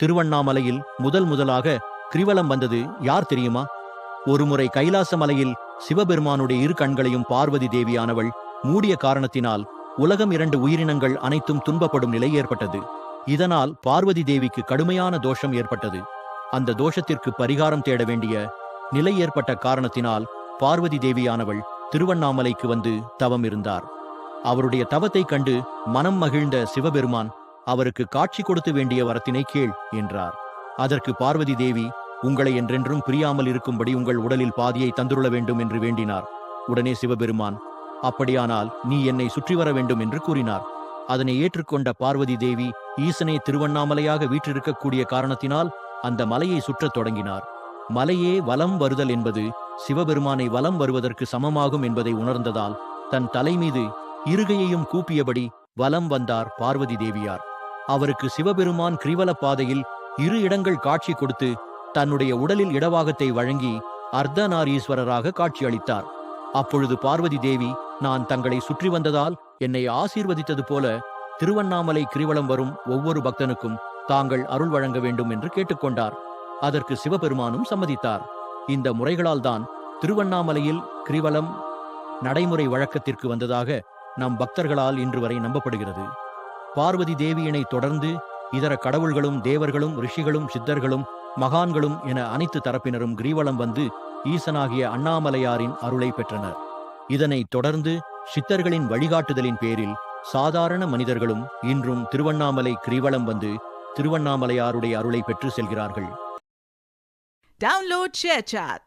திருவண்ணாமலையில் முதலாக கிரிவலம் வந்தது யார் தெரியுமா? ஒருமுறை கைலாச மலையில் சிவபெருமானுடைய இரு கண்களையும் பார்வதி தேவியானவள் மூடிய காரணத்தினால் உலகம் 2 உயிரினங்கள் அனைத்தும் துன்பப்படும் நிலை ஏற்பட்டது. இதனால் பார்வதி தேவிக்கு கடுமையான தோஷம் ஏற்பட்டது. அந்த தோஷத்திற்கு பரிகாரம் தேட வேண்டிய நிலை ஏற்பட்ட காரணத்தினால் பார்வதி தேவியானவள் திருவண்ணாமலைக்கு வந்து தவம் இருந்தார். அவருடைய தவத்தை கண்டு மனம் மகிழ்ந்த சிவபெருமான் அவருக்கு காட்சி கொடுத்து வேண்டிய வரத்தினை கேள் என்றார். அதற்கு பார்வதி தேவி உங்களை என்றென்றும் பிரியாமல் இருக்கும்படி உங்கள் உடலில் பாதியை தந்துருள வேண்டும் என்று வேண்டினார். உடனே சிவபெருமான் அப்படியானால் நீ என்னை சுற்றி வர வேண்டும் என்று கூறினார். அதனை ஏற்றுக்கொண்ட பார்வதி தேவி ஈசனே திருவண்ணாமலையாக வீற்றிருக்கக்கூடிய காரணத்தினால் அந்த மலையை சுற்றத் தொடங்கினார். மலையே வலம் வருதல் என்பது சிவபெருமானை வலம் வருவதற்கு சமமாகும் என்பதை உணர்ந்ததால் தன் தலைமீது இருகையையும் கூப்பியபடி வலம் வந்தார் பார்வதி தேவியார். அவருக்கு சிவபெருமான் கிரிவல பாதையில் 2 இடங்கள் காட்சி கொடுத்து தன்னுடைய உடலில் இடவாகத்தை வழங்கி அர்த்தநாரீஸ்வரராக காட்சியளித்தார். அப்பொழுது பார்வதி தேவி நான் தங்களை சுற்றி வந்ததால் என்னை ஆசீர்வதித்தது போல திருவண்ணாமலை கிரிவலம் வரும் ஒவ்வொரு பக்தனுக்கும் தாங்கள் அருள் வழங்க வேண்டும் என்று கேட்டுக்கொண்டார். அதற்கு சிவபெருமானும் சம்மதித்தார். இந்த முறைகளால் தான் திருவண்ணாமலையில் கிரிவலம் நடைமுறை வழக்கத்திற்கு வந்ததாக நம் பக்தர்களால் இன்று வரை நம்பப்படுகிறது. பார்வதி தேவியினை தொடர்ந்து இதர கடவுள்களும் தேவர்களும் ரிஷிகளும் சித்தர்களும் மகான்களும் என அனைத்து தரப்பினரும் கிரிவலம் வந்து ஈசனாகிய அண்ணாமலையாரின் அருளை பெற்றனர். இதனைத் தொடர்ந்து சித்தர்களின் வழிகாட்டுதலின் பேரில் சாதாரண மனிதர்களும் இன்றும் திருவண்ணாமலை கிரிவலம் வந்து திருவண்ணாமலையாருடைய அருளை பெற்று செல்கிறார்கள். Download ShareChat.